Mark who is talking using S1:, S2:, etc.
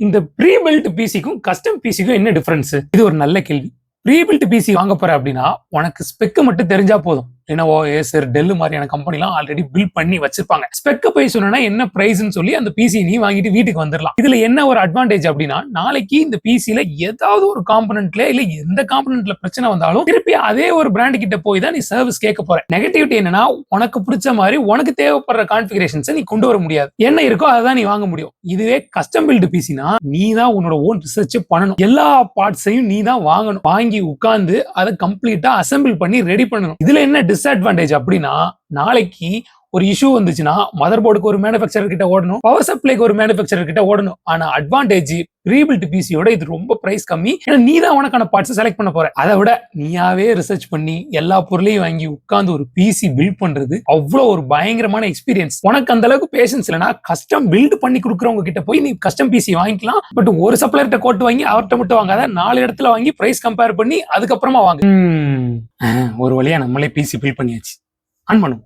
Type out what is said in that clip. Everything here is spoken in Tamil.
S1: இந்த ப்ரீ பில்ட் பிசிக்கும் கஸ்டம் பிசிக்கும் என்ன டிஃபரன்ஸ்? இது ஒரு நல்ல கேள்வி. ப்ரீ பில்ட் பிசி வாங்க போற அப்படின்னா உனக்கு ஸ்பெக் மட்டும் தெரிஞ்சா போதும். Lenovo, Acer, Dell மாதிரியான கம்பெனிலாம் ஆல்ரெடி பில்ட் பண்ணி வச்சிருப்பாங்க. ஸ்பெக் போய் சொன்னா என்ன பிரைஸ்னு சொல்லி அந்த பிசி நீ வாங்கிட்டு வீட்டுக்கு வந்துடலாம். இதுல என்ன ஒரு அட்வான்டேஜ் அப்படின்னா, நாளைக்கு இந்த பிசில ஏதாவது ஒரு காம்பனன்ட்ல இல்ல எந்த காம்பனன்ட்ல பிரச்சனை வந்தாலும் திருப்பி அதே ஒரு பிராண்ட் கிட்ட போய் தான் நீ சர்வீஸ் கேட்க போற. நெகட்டிவிட்டி என்னன்னா, உனக்கு பிடிச்ச மாதிரி உனக்கு தேவைப்படுற கான்ஃபிகரேஷன்ஸ் நீ கொண்டு வர முடியாது. என்ன இருக்கோ அதை தான் நீ வாங்க முடியும். இதுவே கஸ்டம் பில்ட் பிசினா நீ தான் உன்னோட ஓன் ரிசர்ச் பண்ணணும். எல்லா பார்ட்ஸையும் நீ தான் வாங்கணும். வாங்கி உட்கார்ந்து அதை கம்ப்ளீட்டா அசெம்பிள் பண்ணி ரெடி பண்ணணும். இதுல என்ன டிஸ்அட்வான்டேஜ் அப்படின்னா, நாளைக்கு ஒரு இஷ்யூ வந்துச்சுன்னா மதர் போர்டுக்கு ஒரு மேனுஃபேக்சரர் கிட்ட ஓடணும், பவர் சப்ளைக்கு ஒரு மேனுஃபேக்சரர் கிட்ட ஓடணும். ஆனா அட்வான்டேஜ் ப்ரீபில்ட் பிசியோட இது ரொம்ப பிரைஸ் கம்மி. ஏன்னா நீ தான் உனக்கான பார்ட்ஸ் செலக்ட் பண்ண போற. அதை விட நீயாவே ரிசர்ச் பண்ணி எல்லா பொருளையும் வாங்கி உட்கார்ந்து ஒரு பிசி பில்ட் பண்றது அவ்வளவு ஒரு பயங்கரமான எக்ஸ்பீரியன்ஸ். உனக்கு அந்த அளவுக்கு பேஷன்ஸ் இல்லைன்னா கஸ்டம் பில்ட் பண்ணி கொடுக்குறவங்க கிட்ட போய் நீ கஸ்டம் பிசி வாங்கிக்கலாம். பட் ஒரு சப்ளையர்கிட்ட கோட் வாங்கி அவர்கிட்ட மட்டும் வாங்காத, 4 இடத்துல வாங்கி பிரைஸ் கம்பேர் பண்ணி அதுக்கப்புறமா வாங்க. ஒரு வழியா நம்மளே பிசி பில்ட் பண்ணியாச்சு. ஆன் பண்ணும்.